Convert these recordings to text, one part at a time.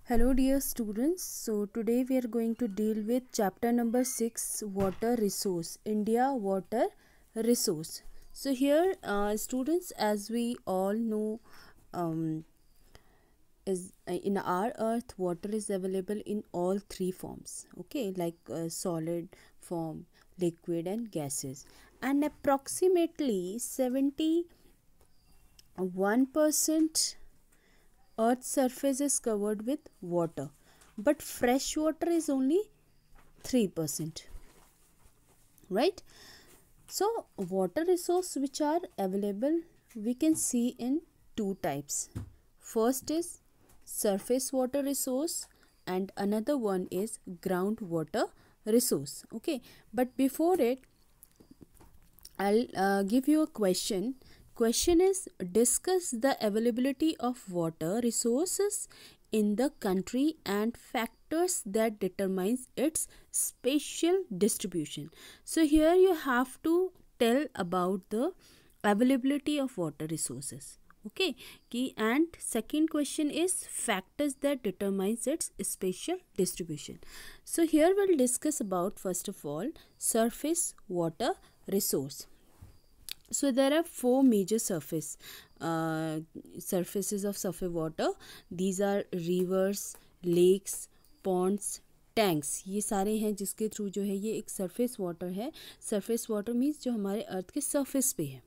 Hello dear students, so today we are going to deal with chapter number 6, water resource, India water resource. So here students, as we all know, is in our earth water is available in all three forms, okay, like solid form, liquid and gases, and approximately 71% Earth's surface is covered with water, but fresh water is only 3%. Right? So, water resources which are available we can see in two types. First is surface water resource and another one is groundwater resource. Okay, but before it, I'll give you a question. Question is, discuss the availability of water resources in the country and factors that determines its spatial distribution. So here you have to tell about the availability of water resources. Okay, and second question is factors that determines its spatial distribution. So here we'll discuss about, first of all, surface water resource. So there are four major surfaces of surface water. These are rivers, lakes, ponds, tanks. ये सारे हैं जिसके through जो है ये एक surface water है. Surface water means जो हमारे अर्थ के सरफेस पे है.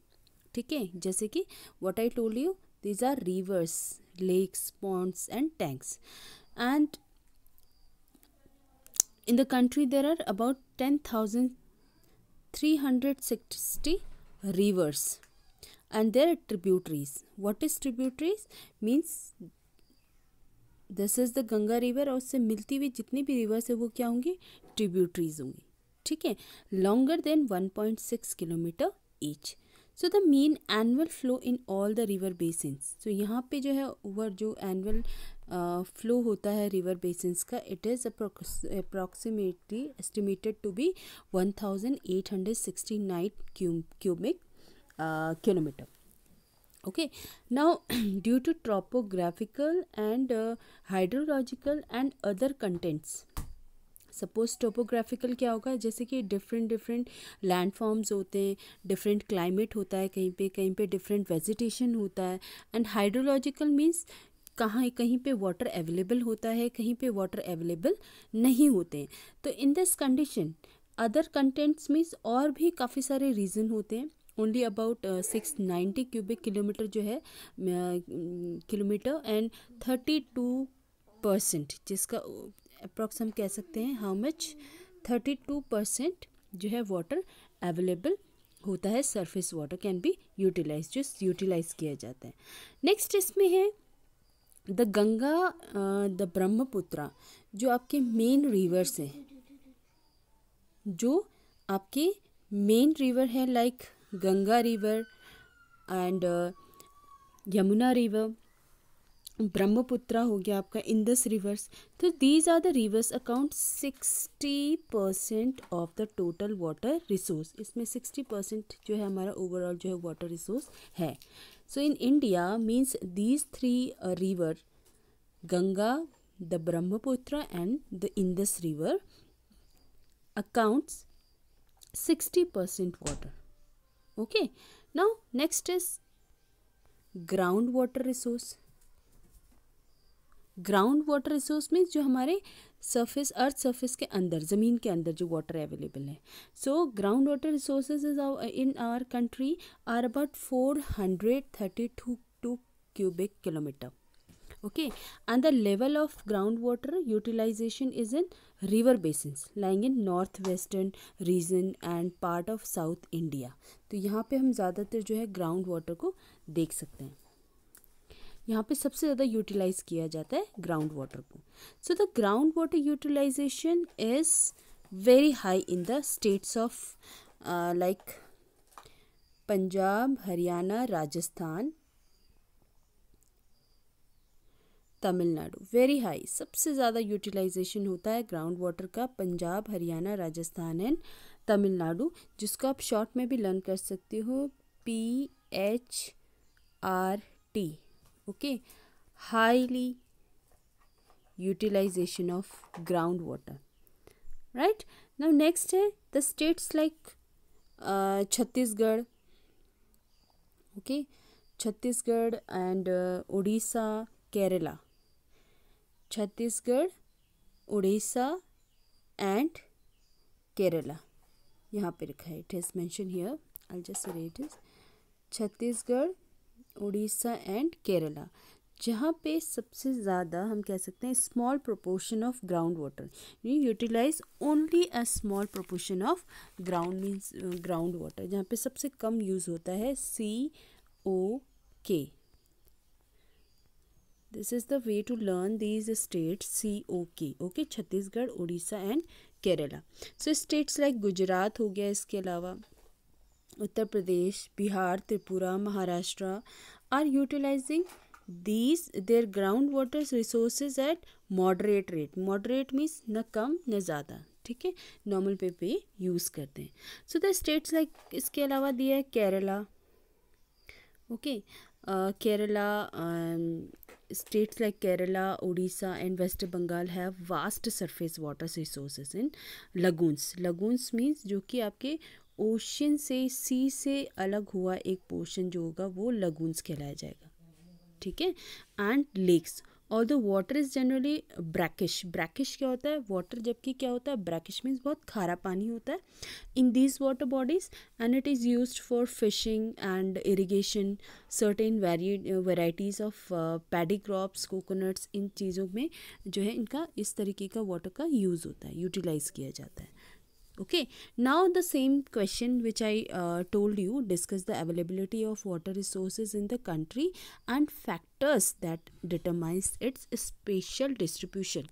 ठीक है, जैसे कि what I told you, these are rivers, lakes, ponds and tanks. And in the country there are about 10,360 rivers and their tributaries. What is tributaries? Means this is the Ganga river और उससे मिलती हुई जितनी भी reverse है वो क्या होंगी? ट्रिब्यूटरीज होंगी. ठीक है, longer than 1.6 kilometre each. So the mean annual flow in all the river basins. तो यहाँ पे जो है ओवर जो एनुअल फ्लो होता है रिवर बेसिन्स का, it is approximately estimated to be 1869 cubic kilometer. Okay, now due to topographical and hydrological and other contents, suppose topographical क्या होगा, जैसे कि डिफरेंट लैंड फॉर्म्स होते हैं, डिफरेंट क्लाइमेट होता है, कहीं पे डिफरेंट वेजिटेशन होता है. एंड हाइड्रोलॉजिकल मीन्स कहीं पे वाटर अवेलेबल होता है, कहीं पे वाटर अवेलेबल नहीं होते हैं. तो in this condition other contents means और भी काफ़ी सारे रीज़न होते हैं. ओनली अबाउट 690 क्यूबिक किलोमीटर जो है किलोमीटर एंड 32%, जिसका अप्रॉक्स हम कह सकते हैं हाउ मच 32% जो है वाटर अवेलेबल होता है. Surface water can be utilize, जो यूटिलाइज किया जाता है. नेक्स्ट इसमें है द गंगा, द ब्रह्मपुत्रा, जो आपके मेन रिवर्स हैं, जो आपके मेन रिवर है, like Ganga river and Yamuna river, Brahmaputra हो गया आपका, इंदस रिवर्स. तो these are the rivers account 60% of the total water resource. इसमें 60% जो है हमारा ओवरऑल जो है वाटर रिसोर्स है. So in India means these three river, Ganga, the Brahmaputra and the Indus river accounts 60% water. Okay, now next is groundwater resource. Ground water resource means जो हमारे surface, earth surface के अंदर, ज़मीन के अंदर जो वाटर अवेलेबल है. So ground water resources in our country are about 432 cubic kilometer. Okay, and the level of groundwater utilization is in river basins lying in northwestern region and part of South India. तो यहाँ पे हम ज़्यादातर जो है ground water को देख सकते हैं. यहाँ पे सबसे ज़्यादा यूटिलाइज किया जाता है ग्राउंड वाटर को. So the ground water utilization is very high in the states of like Punjab, Haryana, Rajasthan, Tamil Nadu. Very high, सबसे ज़्यादा यूटिलाइजेशन होता है ग्राउंड वाटर का पंजाब, हरियाणा, राजस्थान एंड तमिलनाडु, जिसको आप शॉर्ट में भी लर्न कर सकते हो, PHRT. Okay, highly utilization of groundwater. Right? Now next है the states like Chhattisgarh, okay, Chhattisgarh and Odisha, Kerala. Chhattisgarh, Odisha and Kerala. यहाँ पे लिखा है, it is mentioned here. I'll just read it. Chhattisgarh, Orissa and Kerala, जहाँ पे सबसे ज़्यादा हम कह सकते हैं small proportion of ground water, you utilise only a small proportion of ground means ground water, जहाँ पे सबसे कम यूज़ होता है COK. This is the way to learn these states COK. Okay, Chhattisgarh, Orissa and Kerala. So states like Gujarat हो गया, इसके अलावा Uttar Pradesh, Bihar, Tripura, Maharashtra are utilising these their groundwater resources at moderate rate. Moderate means न कम न ज़्यादा, ठीक है, नॉर्मल पे यूज़ करते हैं. सो द स्टेट्स लाइक, इसके अलावा दिया है Kerala. Okay, Kerala, states like Kerala, Odisha and West Bengal have vast surface water resources in lagoons. Lagoons means जो कि आपके ओशन से, सी से अलग हुआ एक पोर्शन जो होगा वो लगून्स कहलाया जाएगा, ठीक है. एंड लेक्स, और the water is generally brackish. Brackish क्या होता है? वाटर जबकि क्या होता है? ब्रैकिश मीन्स बहुत खारा पानी होता है in these water bodies, and it is used for fishing and irrigation, certain varieties of paddy crops, coconuts, इन चीज़ों में जो है इनका इस तरीके का वाटर का यूज़ होता है, यूटिलाइज़ किया जाता है. Okay, now the same question which I told you, discuss the availability of water resources in the country and factors that determines its spatial distribution.